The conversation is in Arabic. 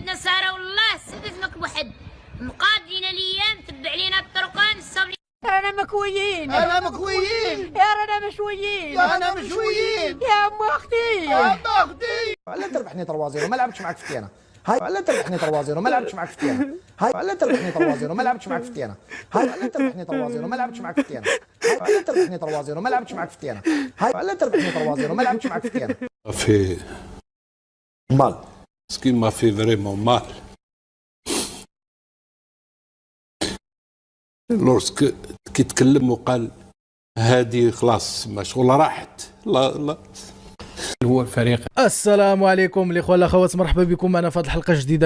نصارى والله سدسنك بوحد مقادين الايام تبع علينا الطرقان الصبر. انا مكويين يا رانا مشويين يا ام اختي لا تربحني طروازير وما لعبتش معك فتي انا. هاي لا تربحني طروازير وما لعبتش معك فتي انا. هاي لا تربحني طروازير وما لعبتش معك فتي انا. هاي لا تربحني طروازير وما لعبتش معك فتي انا. هاي لا تربحني طروازير وما لعبتش معك فتي انا. هاي لا تربحني طروازير وما لعبتش معك فتي انا. في مال مسكين ما في فريمون مال لورسك كي تكلم وقال هذه خلاص مشغوله راحت. لا هو الفريق. السلام عليكم الاخوه والاخوات، مرحبا بكم معنا في هذه الحلقه الجديده